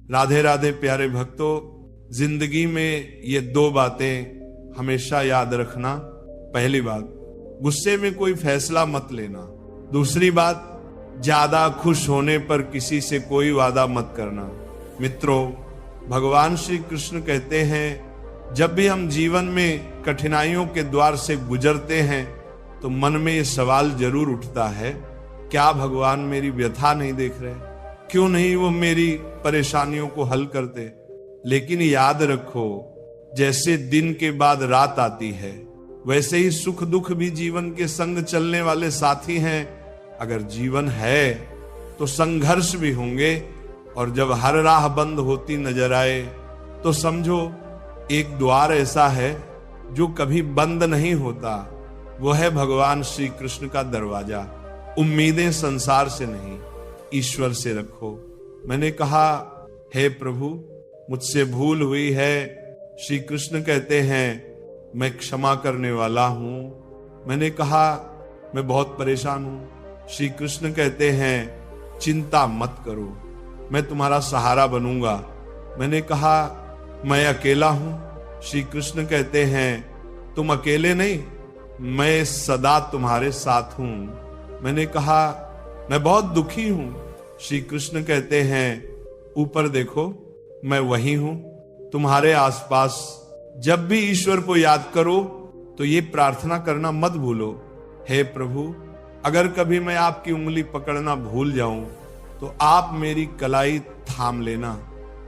राधे राधे प्यारे भक्तों, जिंदगी में ये दो बातें हमेशा याद रखना। पहली बात, गुस्से में कोई फैसला मत लेना। दूसरी बात, ज्यादा खुश होने पर किसी से कोई वादा मत करना। मित्रों, भगवान श्री कृष्ण कहते हैं, जब भी हम जीवन में कठिनाइयों के द्वार से गुजरते हैं तो मन में ये सवाल जरूर उठता है, क्या भगवान मेरी व्यथा नहीं देख रहे? क्यों नहीं वो मेरी परेशानियों को हल करते? लेकिन याद रखो, जैसे दिन के बाद रात आती है, वैसे ही सुख दुख भी जीवन के संग चलने वाले साथी हैं। अगर जीवन है तो संघर्ष भी होंगे, और जब हर राह बंद होती नजर आए तो समझो एक द्वार ऐसा है जो कभी बंद नहीं होता, वो है भगवान श्री कृष्ण का दरवाजा। उम्मीदें संसार से नहीं, ईश्वर से रखो। मैंने कहा, हे प्रभु, मुझसे भूल हुई है। श्री कृष्ण कहते हैं, मैं क्षमा करने वाला हूं। मैंने कहा, मैं बहुत परेशान हूं। श्री कृष्ण कहते हैं, चिंता मत करो, मैं तुम्हारा सहारा बनूंगा। मैंने कहा, मैं अकेला हूं। श्री कृष्ण कहते हैं, तुम अकेले नहीं, मैं सदा तुम्हारे साथ हूं। मैंने कहा, मैं बहुत दुखी हूं। श्री कृष्ण कहते हैं, ऊपर देखो, मैं वही हूं तुम्हारे आसपास। जब भी ईश्वर को याद करो तो ये प्रार्थना करना मत भूलो, हे प्रभु, अगर कभी मैं आपकी उंगली पकड़ना भूल जाऊं तो आप मेरी कलाई थाम लेना।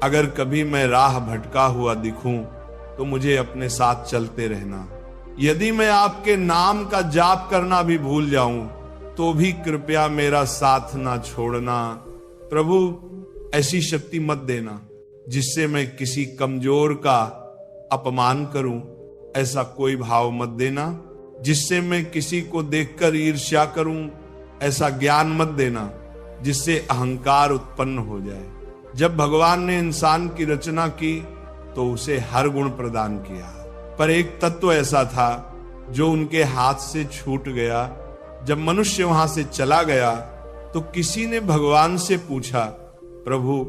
अगर कभी मैं राह भटका हुआ दिखूं तो मुझे अपने साथ चलते रहना। यदि मैं आपके नाम का जाप करना भी भूल जाऊं तो भी कृपया मेरा साथ ना छोड़ना। प्रभु, ऐसी शक्ति मत देना जिससे मैं किसी कमजोर का अपमान करूं। ऐसा कोई भाव मत देना जिससे मैं किसी को देखकर ईर्ष्या करूं। ऐसा ज्ञान मत देना जिससे अहंकार उत्पन्न हो जाए। जब भगवान ने इंसान की रचना की तो उसे हर गुण प्रदान किया, पर एक तत्व ऐसा था जो उनके हाथ से छूट गया। जब मनुष्य वहां से चला गया तो किसी ने भगवान से पूछा, प्रभु,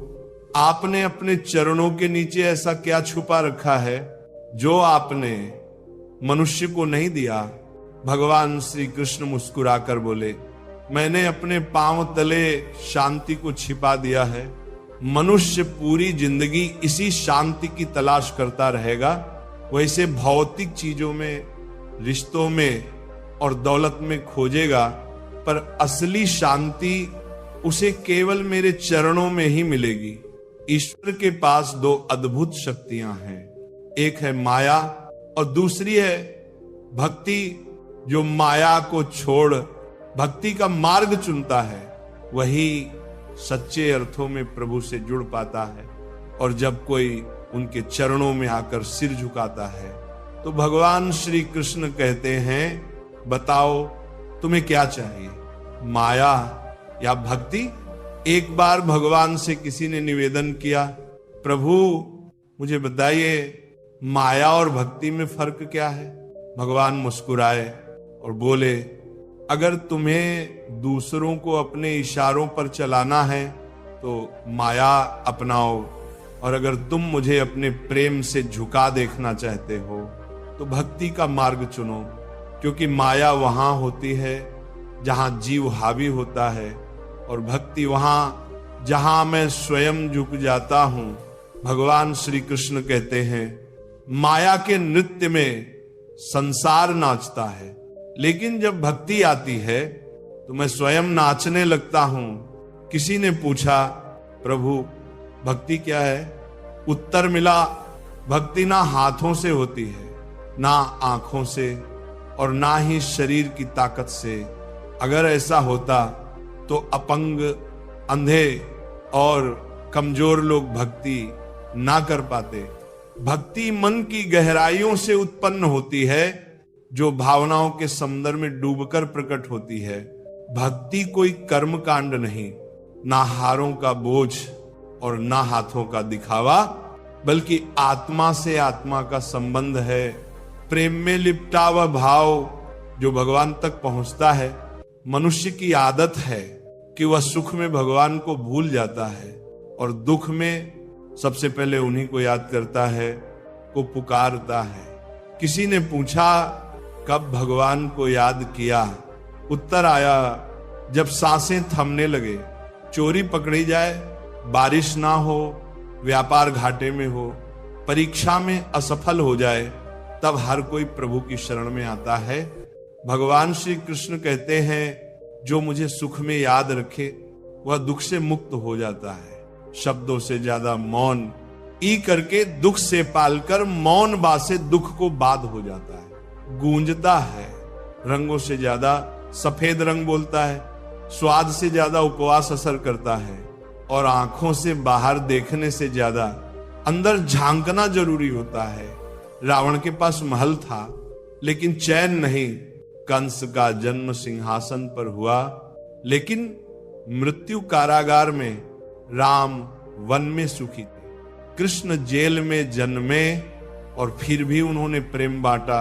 आपने अपने चरणों के नीचे ऐसा क्या छुपा रखा है जो आपने मनुष्य को नहीं दिया? भगवान श्री कृष्ण मुस्कुराकर बोले, मैंने अपने पांव तले शांति को छिपा दिया है। मनुष्य पूरी जिंदगी इसी शांति की तलाश करता रहेगा। वैसे भौतिक चीजों में, रिश्तों में और दौलत में खोजेगा, पर असली शांति उसे केवल मेरे चरणों में ही मिलेगी। ईश्वर के पास दो अद्भुत शक्तियां हैं, एक है माया और दूसरी है भक्ति। जो माया को छोड़ भक्ति का मार्ग चुनता है वही सच्चे अर्थों में प्रभु से जुड़ पाता है। और जब कोई उनके चरणों में आकर सिर झुकाता है तो भगवान श्री कृष्ण कहते हैं, बताओ तुम्हें क्या चाहिए, माया या भक्ति? एक बार भगवान से किसी ने निवेदन किया, प्रभु मुझे बताइए, माया और भक्ति में फर्क क्या है? भगवान मुस्कुराए और बोले, अगर तुम्हें दूसरों को अपने इशारों पर चलाना है तो माया अपनाओ, और अगर तुम मुझे अपने प्रेम से झुका देखना चाहते हो तो भक्ति का मार्ग चुनो। क्योंकि माया वहां होती है जहां जीव हावी होता है, और भक्ति वहां जहां मैं स्वयं झुक जाता हूं। भगवान श्री कृष्ण कहते हैं, माया के नृत्य में संसार नाचता है, लेकिन जब भक्ति आती है तो मैं स्वयं नाचने लगता हूं। किसी ने पूछा, प्रभु भक्ति क्या है? उत्तर मिला, भक्ति ना हाथों से होती है, ना आंखों से, और ना ही शरीर की ताकत से। अगर ऐसा होता तो अपंग, अंधे और कमजोर लोग भक्ति ना कर पाते। भक्ति मन की गहराइयों से उत्पन्न होती है, जो भावनाओं के समुद्र में डूबकर प्रकट होती है। भक्ति कोई कर्म कांड नहीं, ना हारों का बोझ और ना हाथों का दिखावा, बल्कि आत्मा से आत्मा का संबंध है। प्रेम में लिपटा हुआ भाव जो भगवान तक पहुंचता है। मनुष्य की आदत है कि वह सुख में भगवान को भूल जाता है और दुख में सबसे पहले उन्हीं को याद करता है, को पुकारता है। किसी ने पूछा कब भगवान को याद किया? उत्तर आया जब सांसें थमने लगे, चोरी पकड़ी जाए, बारिश ना हो, व्यापार घाटे में हो, परीक्षा में असफल हो जाए, तब हर कोई प्रभु की शरण में आता है। भगवान श्री कृष्ण कहते हैं जो मुझे सुख में याद रखे वह दुख से मुक्त हो जाता है। शब्दों से ज्यादा मौन ई करके दुख से पालकर मौन बासे दुख को बाध हो जाता है। गूंजता है, रंगों से ज्यादा सफेद रंग बोलता है, स्वाद से ज्यादा उपवास असर करता है, और आंखों से बाहर देखने से ज्यादा अंदर झांकना जरूरी होता है। रावण के पास महल था लेकिन चैन नहीं। कंस का जन्म सिंहासन पर हुआ लेकिन मृत्यु कारागार में, राम वन में सुखी थे। कृष्ण जेल में जन्मे और फिर भी उन्होंने प्रेम बांटा।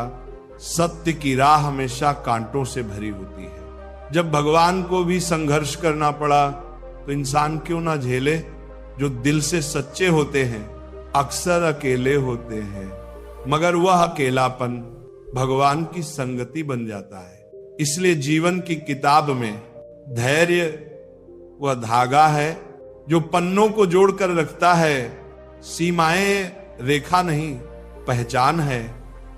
सत्य की राह हमेशा कांटों से भरी होती है। जब भगवान को भी संघर्ष करना पड़ा तो इंसान क्यों ना झेले? जो दिल से सच्चे होते हैं अक्सर अकेले होते हैं, मगर वह अकेलापन भगवान की संगति बन जाता है। इसलिए जीवन की किताब में धैर्य वह धागा है जो पन्नों को जोड़कर रखता है। सीमाएं रेखा नहीं, पहचान है।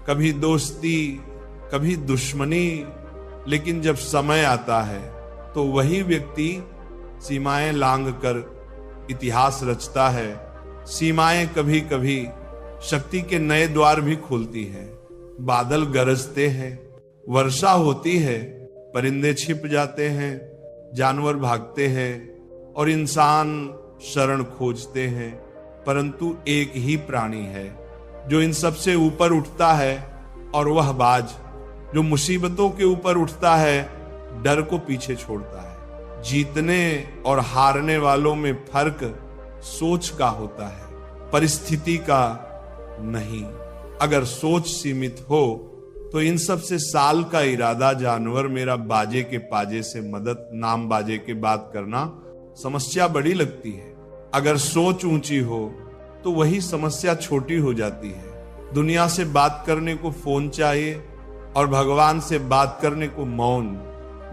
कभी दोस्ती, कभी दुश्मनी, लेकिन जब समय आता है तो वही व्यक्ति सीमाएं लांघ कर इतिहास रचता है। सीमाएं कभी कभी शक्ति के नए द्वार भी खोलती है। बादल गरजते हैं, वर्षा होती है, परिंदे छिप जाते हैं, जानवर भागते हैं और इंसान शरण खोजते हैं, परंतु एक ही प्राणी है जो इन सब से ऊपर उठता है, और वह बाज जो मुसीबतों के ऊपर उठता है डर को पीछे छोड़ता है। जीतने और हारने वालों में फर्क सोच का होता है, परिस्थिति का नहीं। अगर सोच सीमित हो तो इन सब से साल का इरादा जानवर मेरा बाजे के पाजे से मदद नाम बाजे के बात करना समस्या बड़ी लगती है। अगर सोच ऊंची हो तो वही समस्या छोटी हो जाती है। दुनिया से बात करने को फोन चाहिए और भगवान से बात करने को मौन।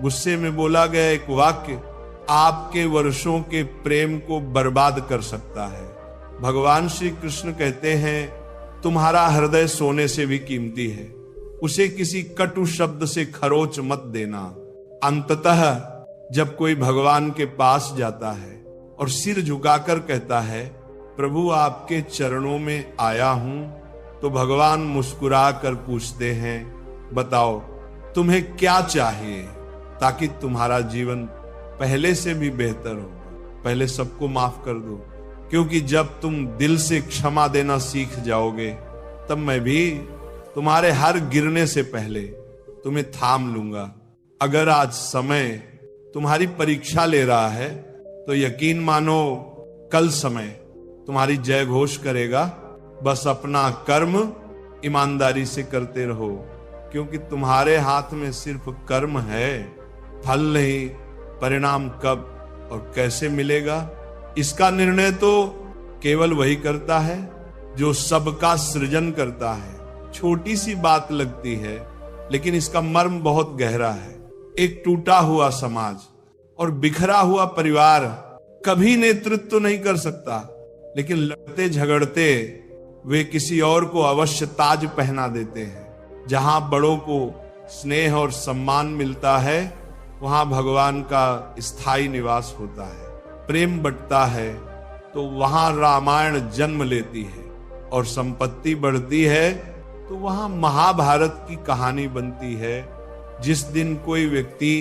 गुस्से में बोला गया एक वाक्य आपके वर्षों के प्रेम को बर्बाद कर सकता है। भगवान श्री कृष्ण कहते हैं तुम्हारा हृदय सोने से भी कीमती है, उसे किसी कटु शब्द से खरोच मत देना। अंततः जब कोई भगवान के पास जाता है और सिर झुकाकर कहता है प्रभु आपके चरणों में आया हूं, तो भगवान मुस्कुरा कर पूछते हैं बताओ तुम्हें क्या चाहिए ताकि तुम्हारा जीवन पहले से भी बेहतर हो। पहले सबको माफ कर दो, क्योंकि जब तुम दिल से क्षमा देना सीख जाओगे तब मैं भी तुम्हारे हर गिरने से पहले तुम्हें थाम लूंगा। अगर आज समय तुम्हारी परीक्षा ले रहा है तो यकीन मानो कल समय तुम्हारी जय घोष करेगा। बस अपना कर्म ईमानदारी से करते रहो, क्योंकि तुम्हारे हाथ में सिर्फ कर्म है, फल नहीं। परिणाम कब और कैसे मिलेगा इसका निर्णय तो केवल वही करता है जो सबका सृजन करता है। छोटी सी बात लगती है लेकिन इसका मर्म बहुत गहरा है। एक टूटा हुआ समाज और बिखरा हुआ परिवार कभी नेतृत्व नहीं कर सकता, लेकिन लड़ते झगड़ते वे किसी और को अवश्य ताज पहना देते हैं। जहां बड़ों को स्नेह और सम्मान मिलता है वहां भगवान का स्थायी निवास होता है। प्रेम बंटता है तो वहां रामायण जन्म लेती है, और संपत्ति बढ़ती है तो वहां महाभारत की कहानी बनती है। जिस दिन कोई व्यक्ति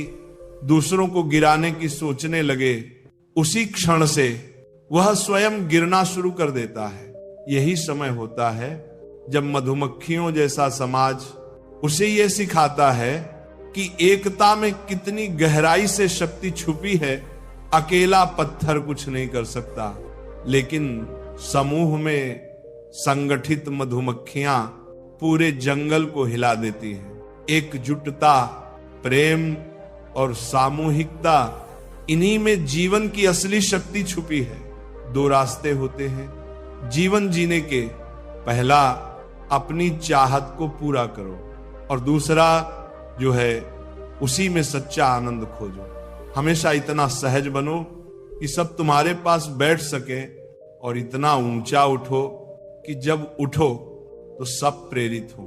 दूसरों को गिराने की सोचने लगे उसी क्षण से वह स्वयं गिरना शुरू कर देता है। यही समय होता है जब मधुमक्खियों जैसा समाज उसे यह सिखाता है कि एकता में कितनी गहराई से शक्ति छुपी है। अकेला पत्थर कुछ नहीं कर सकता, लेकिन समूह में संगठित मधुमक्खियां पूरे जंगल को हिला देती हैं। एकजुटता, प्रेम और सामूहिकता, इन्हीं में जीवन की असली शक्ति छुपी है। दो रास्ते होते हैं, जीवन जीने के पहला अपनी चाहत को पूरा करो और दूसरा जो है उसी में सच्चा आनंद खोजो। हमेशा इतना सहज बनो कि सब तुम्हारे पास बैठ सके और इतना ऊंचा उठो कि जब उठो तो सब प्रेरित हो।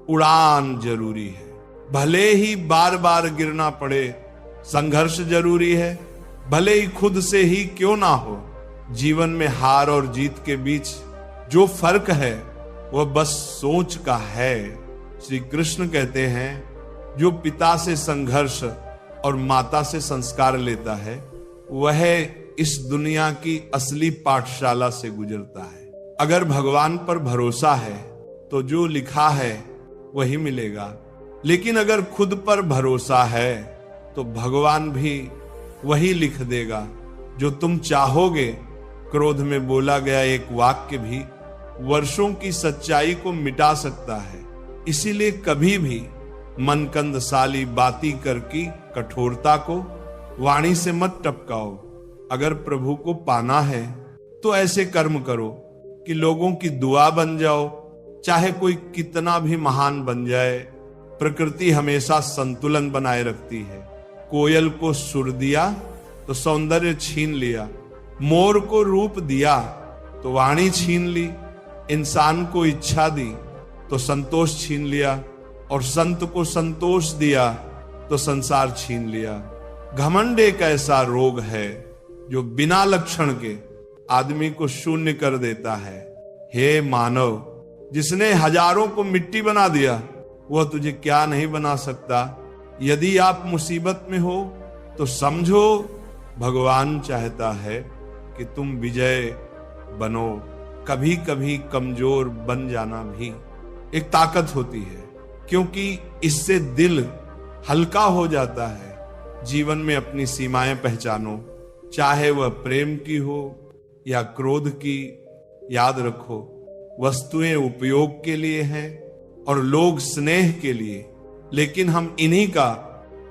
उड़ान जरूरी है, भले ही बार बार गिरना पड़े। संघर्ष जरूरी है, भले ही खुद से ही क्यों ना हो। जीवन में हार और जीत के बीच जो फर्क है वह बस सोच का है। श्री कृष्ण कहते हैं, जो पिता से संघर्ष और माता से संस्कार लेता है वह इस दुनिया की असली पाठशाला से गुजरता है। अगर भगवान पर भरोसा है तो जो लिखा है वही मिलेगा, लेकिन अगर खुद पर भरोसा है तो भगवान भी वही लिख देगा जो तुम चाहोगे। क्रोध में बोला गया एक वाक्य भी वर्षों की सच्चाई को मिटा सकता है। इसीलिए कभी भी मनकंद साली बाती कर की कठोरता को वाणी से मत टपकाओ। अगर प्रभु को पाना है तो ऐसे कर्म करो कि लोगों की दुआ बन जाओ। चाहे कोई कितना भी महान बन जाए, प्रकृति हमेशा संतुलन बनाए रखती है। कोयल को सुर दिया तो सौंदर्य छीन लिया, मोर को रूप दिया तो वाणी छीन ली, इंसान को इच्छा दी तो संतोष छीन लिया, और संत को संतोष दिया तो संसार छीन लिया। घमंड एक ऐसा रोग है जो बिना लक्षण के आदमी को शून्य कर देता है। हे मानव, जिसने हजारों को मिट्टी बना दिया वह तुझे क्या नहीं बना सकता। यदि आप मुसीबत में हो तो समझो भगवान चाहता है कि तुम विजय बनो। कभी कभी कमजोर बन जाना भी एक ताकत होती है, क्योंकि इससे दिल हल्का हो जाता है। जीवन में अपनी सीमाएं पहचानो, चाहे वह प्रेम की हो या क्रोध की। याद रखो, वस्तुएं उपयोग के लिए हैं और लोग स्नेह के लिए, लेकिन हम इन्हीं का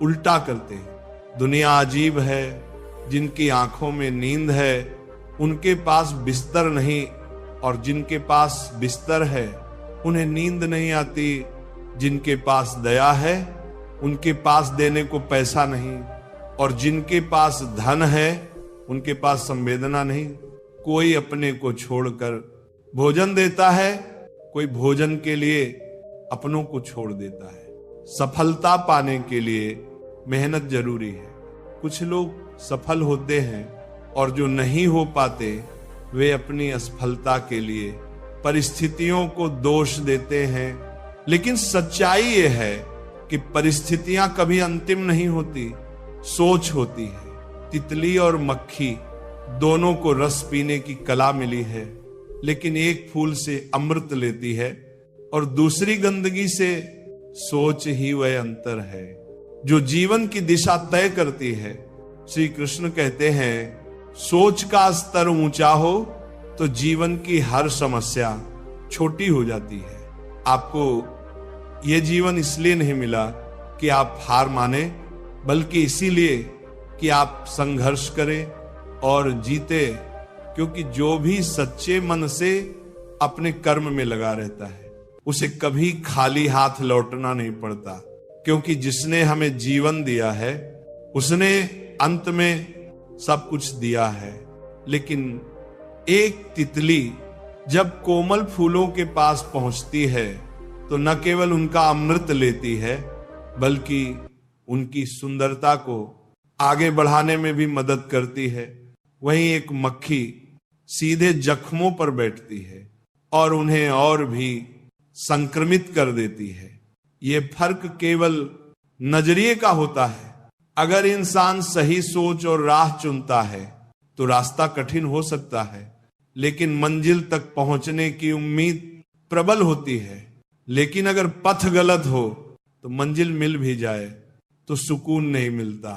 उल्टा करते हैं। दुनिया अजीब है, जिनकी आंखों में नींद है उनके पास बिस्तर नहीं, और जिनके पास बिस्तर है उन्हें नींद नहीं आती। जिनके पास दया है उनके पास देने को पैसा नहीं, और जिनके पास धन है उनके पास संवेदना नहीं। कोई अपने को छोड़कर भोजन देता है, कोई भोजन के लिए अपनों को छोड़ देता है। सफलता पाने के लिए मेहनत जरूरी है। कुछ लोग सफल होते हैं और जो नहीं हो पाते वे अपनी असफलता के लिए परिस्थितियों को दोष देते हैं। लेकिन सच्चाई ये है कि परिस्थितियां कभी अंतिम नहीं होती, सोच होती है। तितली और मक्खी दोनों को रस पीने की कला मिली है, लेकिन एक फूल से अमृत लेती है और दूसरी गंदगी से। सोच ही वह अंतर है जो जीवन की दिशा तय करती है। श्री कृष्ण कहते हैं, सोच का स्तर ऊंचा हो तो जीवन की हर समस्या छोटी हो जाती है। आपको यह जीवन इसलिए नहीं मिला कि आप हार माने, बल्कि इसीलिए कि आप संघर्ष करें और जीते। क्योंकि जो भी सच्चे मन से अपने कर्म में लगा रहता है उसे कभी खाली हाथ लौटना नहीं पड़ता, क्योंकि जिसने हमें जीवन दिया है उसने अंत में सब कुछ दिया है। लेकिन एक तितली जब कोमल फूलों के पास पहुंचती है तो न केवल उनका अमृत लेती है, बल्कि उनकी सुंदरता को आगे बढ़ाने में भी मदद करती है। वहीं एक मक्खी सीधे जख्मों पर बैठती है और उन्हें और भी संक्रमित कर देती है। ये फर्क केवल नजरिए का होता है। अगर इंसान सही सोच और राह चुनता है तो रास्ता कठिन हो सकता है, लेकिन मंजिल तक पहुंचने की उम्मीद प्रबल होती है। लेकिन अगर पथ गलत हो तो मंजिल मिल भी जाए तो सुकून नहीं मिलता।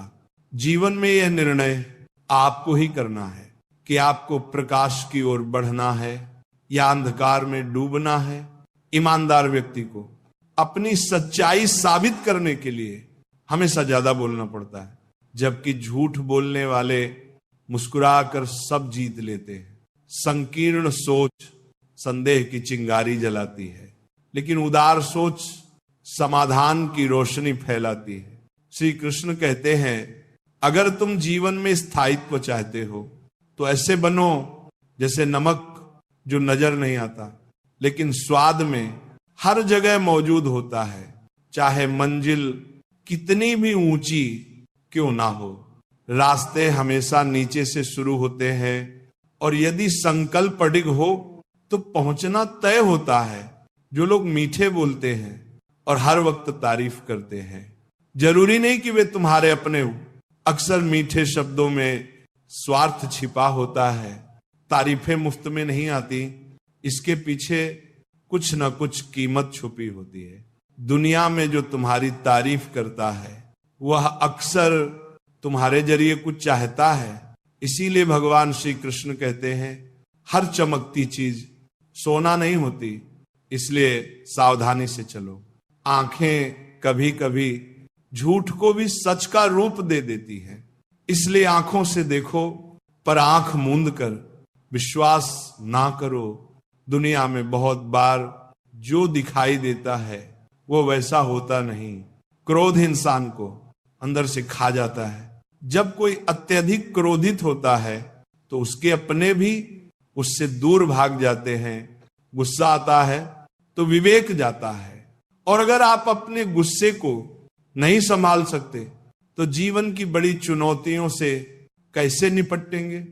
जीवन में यह निर्णय आपको ही करना है कि आपको प्रकाश की ओर बढ़ना है या अंधकार में डूबना है। ईमानदार व्यक्ति को अपनी सच्चाई साबित करने के लिए हमेशा ज्यादा बोलना पड़ता है, जबकि झूठ बोलने वाले मुस्कुराकर सब जीत लेते हैं। संकीर्ण सोच संदेह की चिंगारी जलाती है, लेकिन उदार सोच समाधान की रोशनी फैलाती है। श्री कृष्ण कहते हैं, अगर तुम जीवन में स्थायित्व चाहते हो तो ऐसे बनो जैसे नमक जो नजर नहीं आता लेकिन स्वाद में हर जगह मौजूद होता है, चाहे मंजिल कितनी भी ऊंची क्यों ना हो। रास्ते हमेशा नीचे से शुरू होते हैं और यदि संकल्प अडिग हो तो पहुंचना तय होता है। जो लोग मीठे बोलते हैं और हर वक्त तारीफ करते हैं, जरूरी नहीं कि वे तुम्हारे अपने हो। अक्सर मीठे शब्दों में स्वार्थ छिपा होता है। तारीफें मुफ्त में नहीं आती, इसके पीछे कुछ न कुछ कीमत छुपी होती है। दुनिया में जो तुम्हारी तारीफ करता है वह अक्सर तुम्हारे जरिए कुछ चाहता है। इसीलिए भगवान श्री कृष्ण कहते हैं, हर चमकती चीज सोना नहीं होती, इसलिए सावधानी से चलो। आंखें कभी कभी झूठ को भी सच का रूप दे देती है, इसलिए आंखों से देखो पर आंख मूंद कर विश्वास ना करो। दुनिया में बहुत बार जो दिखाई देता है वो वैसा होता नहीं। क्रोध इंसान को अंदर से खा जाता है। जब कोई अत्यधिक क्रोधित होता है तो उसके अपने भी उससे दूर भाग जाते हैं। गुस्सा आता है तो विवेक जाता है। और अगर आप अपने गुस्से को नहीं संभाल सकते तो जीवन की बड़ी चुनौतियों से कैसे निपटेंगे।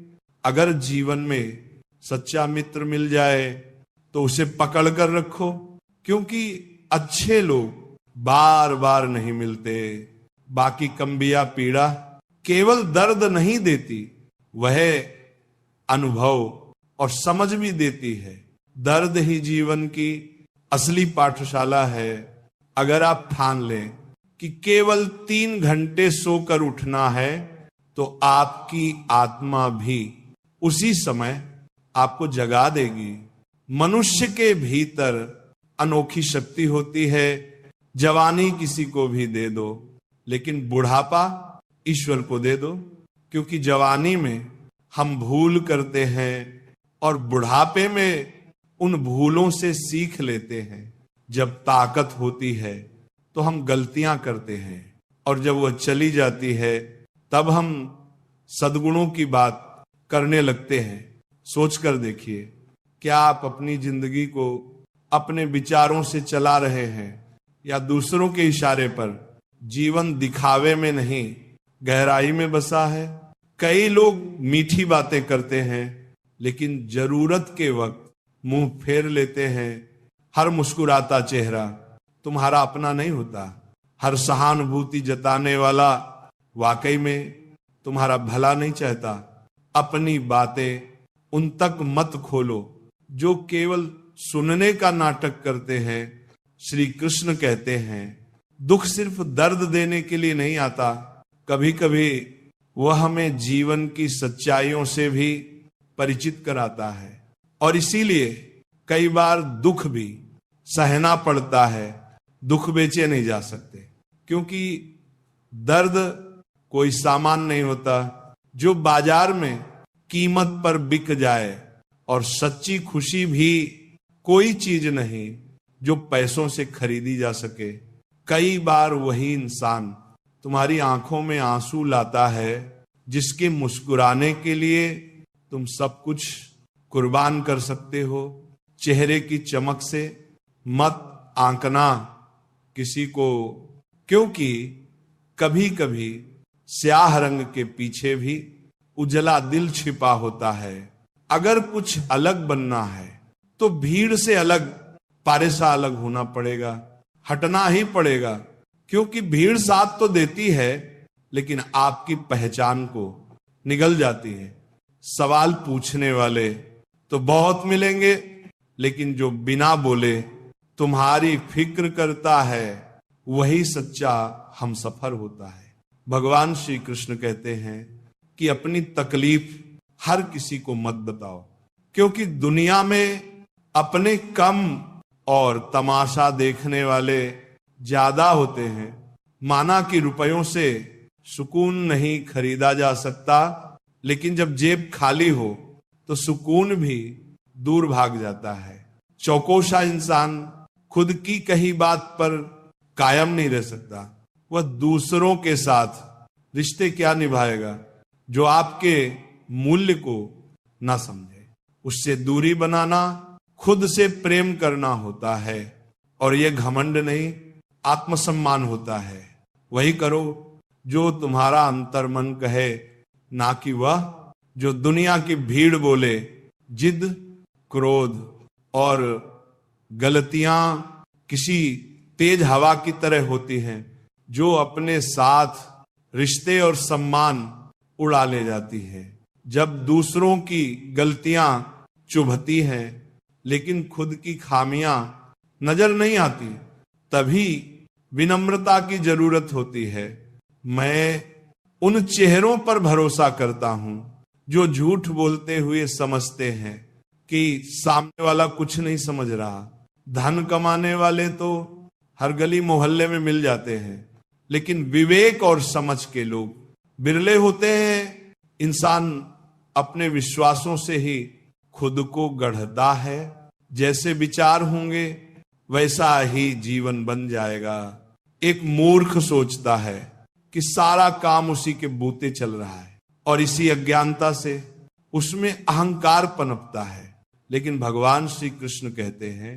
अगर जीवन में सच्चा मित्र मिल जाए तो उसे पकड़ कर रखो, क्योंकि अच्छे लोग बार बार नहीं मिलते। बाकी कम्बिया पीड़ा केवल दर्द नहीं देती, वह अनुभव और समझ भी देती है। दर्द ही जीवन की असली पाठशाला है। अगर आप ठान लें कि केवल 3 घंटे सोकर उठना है तो आपकी आत्मा भी उसी समय आपको जगा देगी। मनुष्य के भीतर अनोखी शक्ति होती है। जवानी किसी को भी दे दो, लेकिन बुढ़ापा ईश्वर को दे दो, क्योंकि जवानी में हम भूल करते हैं और बुढ़ापे में उन भूलों से सीख लेते हैं। जब ताकत होती है तो हम गलतियां करते हैं और जब वह चली जाती है तब हम सद्गुणों की बात करने लगते हैं। सोच कर देखिए, क्या आप अपनी जिंदगी को अपने विचारों से चला रहे हैं या दूसरों के इशारे पर। जीवन दिखावे में नहीं, गहराई में बसा है। कई लोग मीठी बातें करते हैं लेकिन जरूरत के वक्त मुंह फेर लेते हैं। हर मुस्कुराता चेहरा तुम्हारा अपना नहीं होता। हर सहानुभूति जताने वाला वाकई में तुम्हारा भला नहीं चाहता। अपनी बातें उन तक मत खोलो जो केवल सुनने का नाटक करते हैं। श्री कृष्ण कहते हैं, दुख सिर्फ दर्द देने के लिए नहीं आता, कभी कभी वह हमें जीवन की सच्चाइयों से भी परिचित कराता है। और इसीलिए कई बार दुख भी सहना पड़ता है। दुख बेचे नहीं जा सकते, क्योंकि दर्द कोई सामान नहीं होता जो बाजार में कीमत पर बिक जाए, और सच्ची खुशी भी कोई चीज नहीं जो पैसों से खरीदी जा सके। कई बार वही इंसान तुम्हारी आंखों में आंसू लाता है जिसके मुस्कुराने के लिए तुम सब कुछ कुर्बान कर सकते हो। चेहरे की चमक से मत आंकना किसी को, क्योंकि कभी कभी स्याह रंग के पीछे भी उजला दिल छिपा होता है। अगर कुछ अलग बनना है तो भीड़ से अलग, पारेसा अलग होना पड़ेगा, हटना ही पड़ेगा, क्योंकि भीड़ साथ तो देती है लेकिन आपकी पहचान को निगल जाती है। सवाल पूछने वाले तो बहुत मिलेंगे, लेकिन जो बिना बोले तुम्हारी फिक्र करता है वही सच्चा हमसफर होता है। भगवान श्री कृष्ण कहते हैं कि अपनी तकलीफ हर किसी को मत बताओ, क्योंकि दुनिया में अपने कम और तमाशा देखने वाले ज्यादा होते हैं। माना कि रुपयों से सुकून नहीं खरीदा जा सकता, लेकिन जब जेब खाली हो तो सुकून भी दूर भाग जाता है। चौकोशा इंसान खुद की कही बात पर कायम नहीं रह सकता। वह दूसरों के साथ रिश्ते क्या निभाएगा जो आपके मूल्य को ना समझे। उससे दूरी बनाना खुद से प्रेम करना होता है, और यह घमंड नहीं, आत्मसम्मान होता है। वही करो जो तुम्हारा अंतर्मन कहे, ना कि वह जो दुनिया की भीड़ बोले। जिद, क्रोध और गलतियां किसी तेज हवा की तरह होती हैं जो अपने साथ रिश्ते और सम्मान उड़ा ले जाती है। जब दूसरों की गलतियां चुभती हैं लेकिन खुद की खामियां नजर नहीं आती, तभी विनम्रता की जरूरत होती है। मैं उन चेहरों पर भरोसा करता हूं जो झूठ बोलते हुए समझते हैं कि सामने वाला कुछ नहीं समझ रहा। धन कमाने वाले तो हर गली मोहल्ले में मिल जाते हैं, लेकिन विवेक और समझ के लोग बिरले होते हैं। इंसान अपने विश्वासों से ही खुद को गढ़ता है। जैसे विचार होंगे वैसा ही जीवन बन जाएगा। एक मूर्ख सोचता है कि सारा काम उसी के बूते चल रहा है, और इसी अज्ञानता से उसमें अहंकार पनपता है। लेकिन भगवान श्री कृष्ण कहते हैं,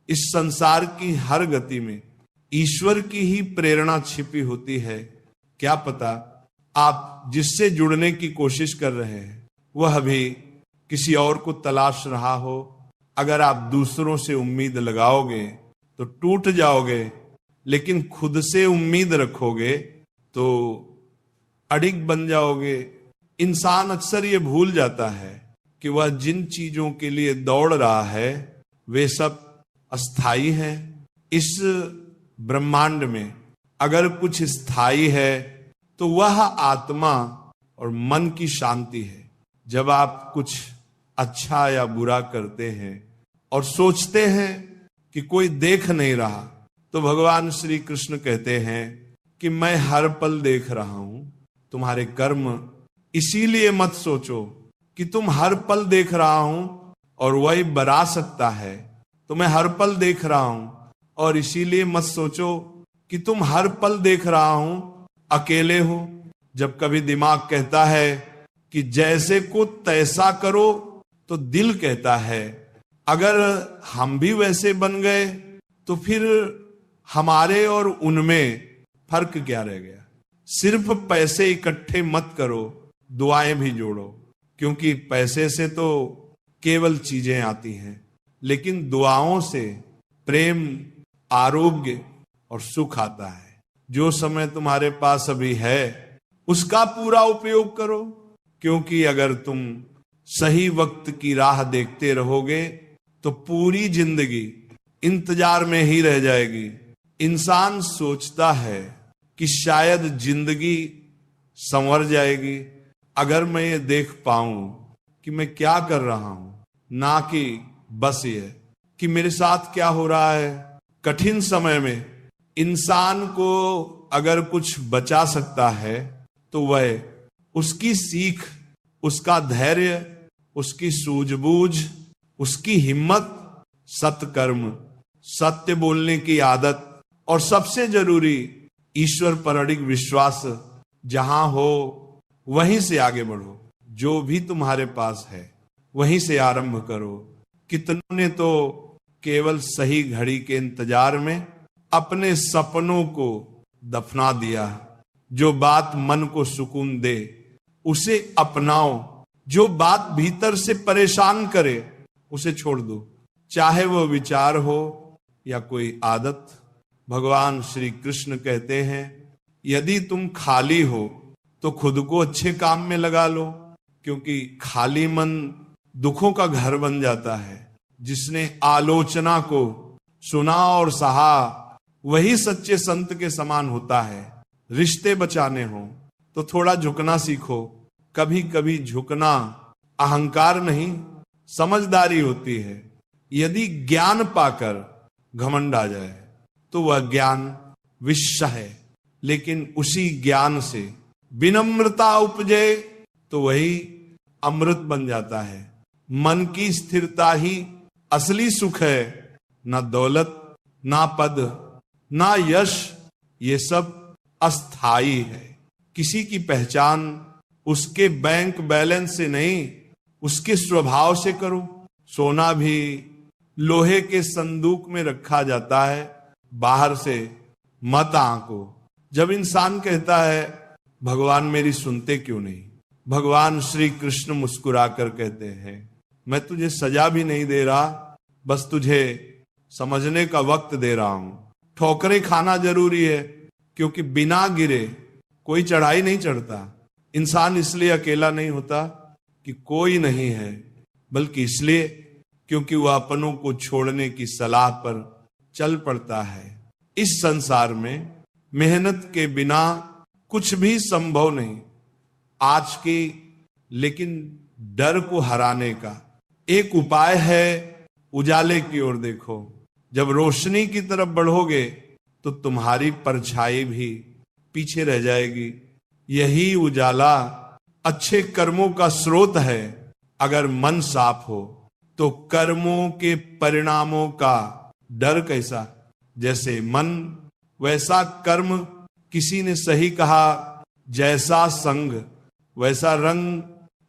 इस संसार की हर गति में ईश्वर की ही प्रेरणा छिपी होती है। क्या पता आप जिससे जुड़ने की कोशिश कर रहे हैं वह भी किसी और को तलाश रहा हो। अगर आप दूसरों से उम्मीद लगाओगे तो टूट जाओगे, लेकिन खुद से उम्मीद रखोगे तो अडिग बन जाओगे। इंसान अक्सर ये भूल जाता है कि वह जिन चीजों के लिए दौड़ रहा है वे सब अस्थाई हैं। इस ब्रह्मांड में अगर कुछ स्थायी है तो वह आत्मा और मन की शांति है। जब आप कुछ अच्छा या बुरा करते हैं और सोचते हैं कि कोई देख नहीं रहा, तो भगवान श्री कृष्ण कहते हैं कि मैं हर पल देख रहा हूं तुम्हारे कर्म। इसीलिए मत सोचो कि तुम हर पल देख रहा हूं और वही बरा सकता है। तो मैं हर पल देख रहा हूं, और इसीलिए मत सोचो कि तुम हर पल देख रहा हूं अकेले हो। जब कभी दिमाग कहता है कि जैसे को तैसा करो, तो दिल कहता है अगर हम भी वैसे बन गए तो फिर हमारे और उनमें फर्क क्या रह गया। सिर्फ पैसे इकट्ठे मत करो, दुआएं भी जोड़ो, क्योंकि पैसे से तो केवल चीजें आती हैं, लेकिन दुआओं से प्रेम, आरोग्य और सुख आता है। जो समय तुम्हारे पास अभी है उसका पूरा उपयोग करो, क्योंकि अगर तुम सही वक्त की राह देखते रहोगे तो पूरी जिंदगी इंतजार में ही रह जाएगी। इंसान सोचता है कि शायद जिंदगी संवर जाएगी अगर मैं ये देख पाऊं कि मैं क्या कर रहा हूं, ना कि बस ये कि मेरे साथ क्या हो रहा है। कठिन समय में इंसान को अगर कुछ बचा सकता है तो वह उसकी सीख, उसका धैर्य, उसकी सूझबूझ, उसकी हिम्मत, सत्कर्म, सत्य बोलने की आदत, और सबसे जरूरी ईश्वर पर अडिग विश्वास जहां हो वहीं से आगे बढ़ो। जो भी तुम्हारे पास है वहीं से आरंभ करो। कितनों ने तो केवल सही घड़ी के इंतजार में अपने सपनों को दफना दिया। जो बात मन को सुकून दे उसे अपनाओ, जो बात भीतर से परेशान करे उसे छोड़ दो, चाहे वो विचार हो या कोई आदत। भगवान श्री कृष्ण कहते हैं, यदि तुम खाली हो तो खुद को अच्छे काम में लगा लो, क्योंकि खाली मन दुखों का घर बन जाता है। जिसने आलोचना को सुना और सहा वही सच्चे संत के समान होता है। रिश्ते बचाने हो तो थोड़ा झुकना सीखो। कभी कभी झुकना अहंकार नहीं, समझदारी होती है। यदि ज्ञान पाकर घमंड आ जाए तो वह ज्ञान विष है, लेकिन उसी ज्ञान से विनम्रता उपजे तो वही अमृत बन जाता है। मन की स्थिरता ही असली सुख है ना दौलत, ना पद, ना यश, ये सब अस्थाई है। किसी की पहचान उसके बैंक बैलेंस से नहीं, उसके स्वभाव से करो। सोना भी लोहे के संदूक में रखा जाता है, बाहर से मत आंको। जब इंसान कहता है भगवान मेरी सुनते क्यों नहीं, भगवान श्री कृष्ण मुस्कुराकर कहते हैं मैं तुझे सजा भी नहीं दे रहा, बस तुझे समझने का वक्त दे रहा हूं। ठोकरें खाना जरूरी है, क्योंकि बिना गिरे कोई चढ़ाई नहीं चढ़ता। इंसान इसलिए अकेला नहीं होता कि कोई नहीं है, बल्कि इसलिए क्योंकि वह अपनों को छोड़ने की सलाह पर चल पड़ता है। इस संसार में मेहनत के बिना कुछ भी संभव नहीं। आज की लेकिन डर को हराने का एक उपाय है, उजाले की ओर देखो। जब रोशनी की तरफ बढ़ोगे तो तुम्हारी परछाई भी पीछे रह जाएगी। यही उजाला अच्छे कर्मों का स्रोत है। अगर मन साफ हो तो कर्मों के परिणामों का डर कैसा। जैसे मन वैसा कर्म, किसी ने सही कहा जैसा संग वैसा रंग।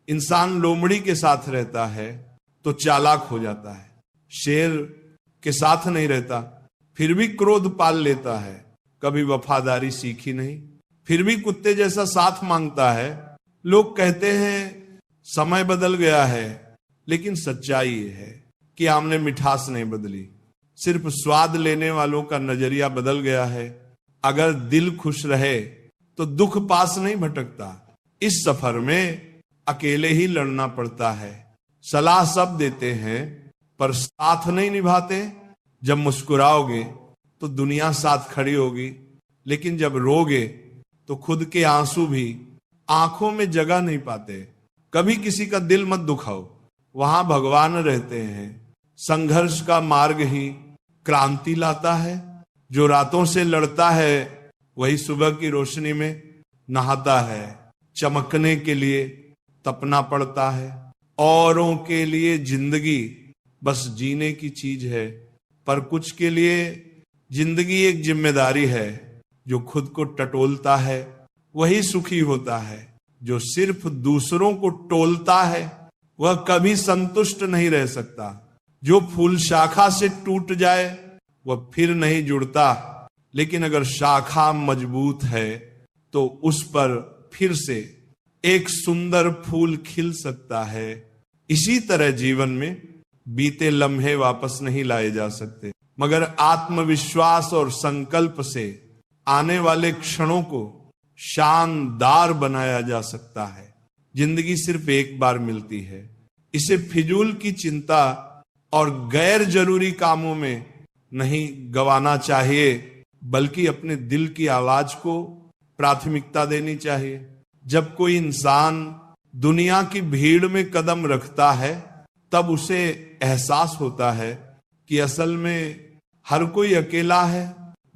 इंसान लोमड़ी के साथ रहता है तो चालाक हो जाता है, शेर के साथ नहीं रहता फिर भी क्रोध पाल लेता है। कभी वफादारी सीखी नहीं, फिर भी कुत्ते जैसा साथ मांगता है। लोग कहते हैं समय बदल गया है, लेकिन सच्चाई ये है कि आमने मिठास नहीं बदली, सिर्फ स्वाद लेने वालों का नजरिया बदल गया है। अगर दिल खुश रहे तो दुख पास नहीं भटकता। इस सफर में अकेले ही लड़ना पड़ता है। सलाह सब देते हैं पर साथ नहीं निभाते। जब मुस्कुराओगे तो दुनिया साथ खड़ी होगी, लेकिन जब रोगे तो खुद के आंसू भी आंखों में जगह नहीं पाते। कभी किसी का दिल मत दुखाओ, वहां भगवान रहते हैं। संघर्ष का मार्ग ही क्रांति लाता है। जो रातों से लड़ता है वही सुबह की रोशनी में नहाता है। चमकने के लिए तपना पड़ता है। औरों के लिए जिंदगी बस जीने की चीज है, पर कुछ के लिए जिंदगी एक जिम्मेदारी है। जो खुद को टटोलता है वही सुखी होता है। जो सिर्फ दूसरों को टोलता है वह कभी संतुष्ट नहीं रह सकता। जो फूल शाखा से टूट जाए वह फिर नहीं जुड़ता, लेकिन अगर शाखा मजबूत है तो उस पर फिर से एक सुंदर फूल खिल सकता है। इसी तरह जीवन में बीते लम्हे वापस नहीं लाए जा सकते, मगर आत्मविश्वास और संकल्प से आने वाले क्षणों को शानदार बनाया जा सकता है। जिंदगी सिर्फ एक बार मिलती है, इसे फिजूल की चिंता और गैर जरूरी कामों में नहीं गंवाना चाहिए, बल्कि अपने दिल की आवाज को प्राथमिकता देनी चाहिए। जब कोई इंसान दुनिया की भीड़ में कदम रखता है तब उसे एहसास होता है कि असल में हर कोई अकेला है।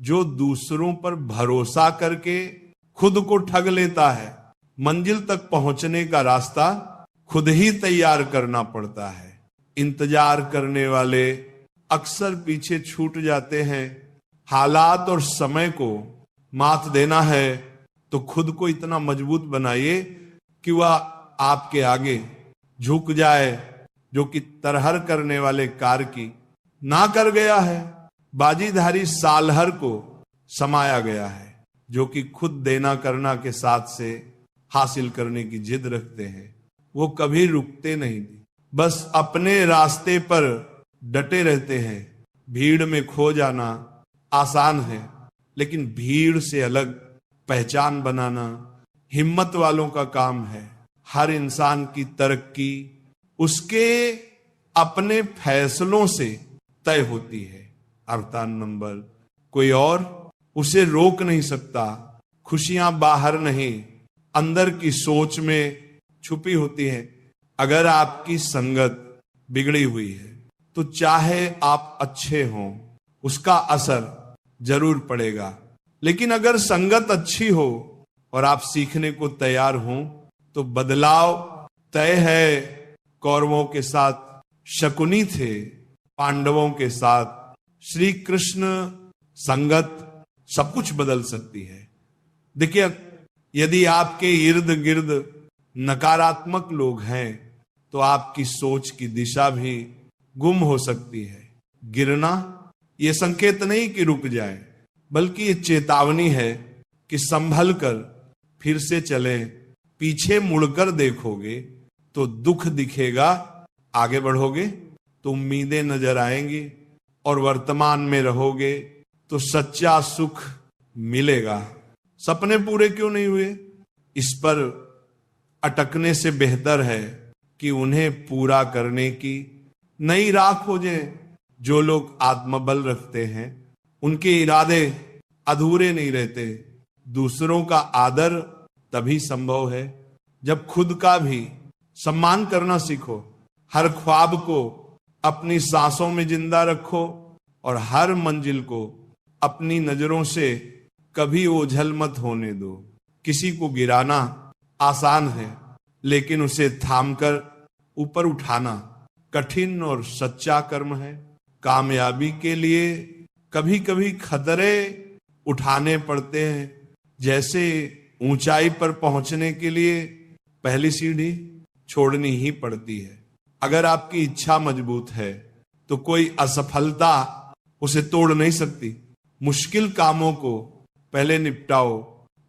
जो दूसरों पर भरोसा करके खुद को ठग लेता है, मंजिल तक पहुंचने का रास्ता खुद ही तैयार करना पड़ता है। इंतजार करने वाले अक्सर पीछे छूट जाते हैं। हालात और समय को मात देना है तो खुद को इतना मजबूत बनाइए कि वह आपके आगे झुक जाए। जो कि तरहर करने वाले कार की ना कर गया है, बाजीधारी सालहर को समाया गया है। जो कि खुद देना करना के साथ से हासिल करने की जिद रखते हैं, वो कभी रुकते नहीं, बस अपने रास्ते पर डटे रहते हैं। भीड़ में खो जाना आसान है, लेकिन भीड़ से अलग पहचान बनाना हिम्मत वालों का काम है। हर इंसान की तरक्की उसके अपने फैसलों से तय होती है। अवतार नंबर कोई और उसे रोक नहीं सकता। खुशियां बाहर नहीं, अंदर की सोच में छुपी होती है। अगर आपकी संगत बिगड़ी हुई है तो चाहे आप अच्छे हों, उसका असर जरूर पड़ेगा। लेकिन अगर संगत अच्छी हो और आप सीखने को तैयार हों तो बदलाव तय है। कौरवों के साथ शकुनी थे, पांडवों के साथ श्री कृष्ण संगत सब कुछ बदल सकती है। देखिए, यदि आपके इर्द गिर्द नकारात्मक लोग हैं तो आपकी सोच की दिशा भी गुम हो सकती है। गिरना ये संकेत नहीं कि रुक जाए, बल्कि ये चेतावनी है कि संभल कर फिर से चलें। पीछे मुड़कर देखोगे तो दुख दिखेगा, आगे बढ़ोगे तो उम्मीदें नजर आएंगी, और वर्तमान में रहोगे तो सच्चा सुख मिलेगा। सपने पूरे क्यों नहीं हुए, इस पर अटकने से बेहतर है कि उन्हें पूरा करने की नई राह खोजें। जो लोग आत्मबल रखते हैं उनके इरादे अधूरे नहीं रहते। दूसरों का आदर तभी संभव है जब खुद का भी सम्मान करना सीखो। हर ख्वाब को अपनी सांसों में जिंदा रखो और हर मंजिल को अपनी नजरों से कभी ओझल मत होने दो। किसी को गिराना आसान है, लेकिन उसे थामकर ऊपर उठाना कठिन और सच्चा कर्म है। कामयाबी के लिए कभी कभी खतरे उठाने पड़ते हैं। जैसे ऊंचाई पर पहुंचने के लिए पहली सीढ़ी छोड़नी ही पड़ती है। अगर आपकी इच्छा मजबूत है तो कोई असफलता उसे तोड़ नहीं सकती। मुश्किल कामों को पहले निपटाओ,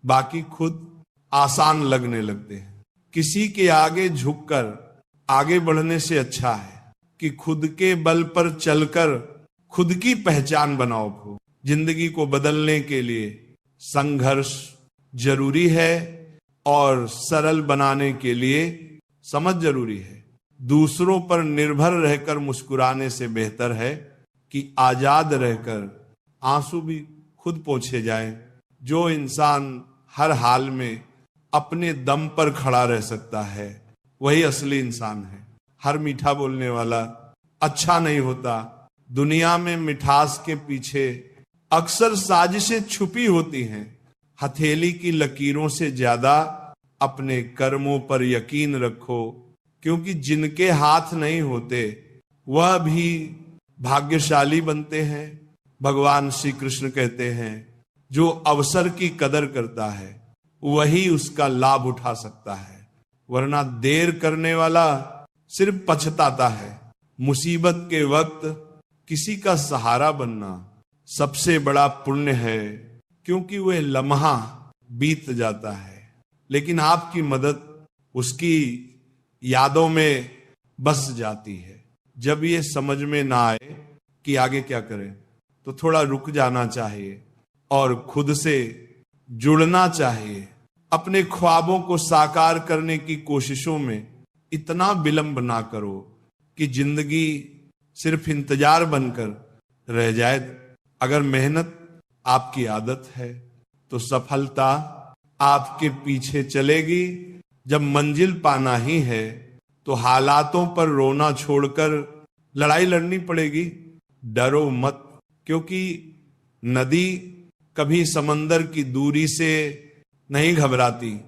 बाकी खुद आसान लगने लगते हैं। किसी के आगे झुककर आगे बढ़ने से अच्छा है कि खुद के बल पर चलकर खुद की पहचान बनाओ। जिंदगी को बदलने के लिए संघर्ष जरूरी है और सरल बनाने के लिए समझ जरूरी है। दूसरों पर निर्भर रहकर मुस्कुराने से बेहतर है कि आजाद रहकर आंसू भी खुद पोंछे जाए। जो इंसान हर हाल में अपने दम पर खड़ा रह सकता है वही असली इंसान है। हर मीठा बोलने वाला अच्छा नहीं होता। दुनिया में मिठास के पीछे अक्सर साजिशें छुपी होती हैं। हथेली की लकीरों से ज्यादा अपने कर्मों पर यकीन रखो, क्योंकि जिनके हाथ नहीं होते वह भी भाग्यशाली बनते हैं। भगवान श्री कृष्ण कहते हैं, जो अवसर की कदर करता है वही उसका लाभ उठा सकता है, वरना देर करने वाला सिर्फ पछताता है। मुसीबत के वक्त किसी का सहारा बनना सबसे बड़ा पुण्य है, क्योंकि वह लम्हा बीत जाता है, लेकिन आपकी मदद उसकी यादों में बस जाती है। जब ये समझ में ना आए कि आगे क्या करें, तो थोड़ा रुक जाना चाहिए और खुद से जुड़ना चाहिए। अपने ख्वाबों को साकार करने की कोशिशों में इतना विलंब ना करो कि जिंदगी सिर्फ इंतजार बनकर रह जाए। अगर मेहनत आपकी आदत है तो सफलता आपके पीछे चलेगी। जब मंजिल पाना ही है तो हालातों पर रोना छोड़कर लड़ाई लड़नी पड़ेगी। डरो मत, क्योंकि नदी कभी समंदर की दूरी से नहीं घबराती,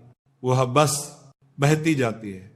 वह बस बहती जाती है।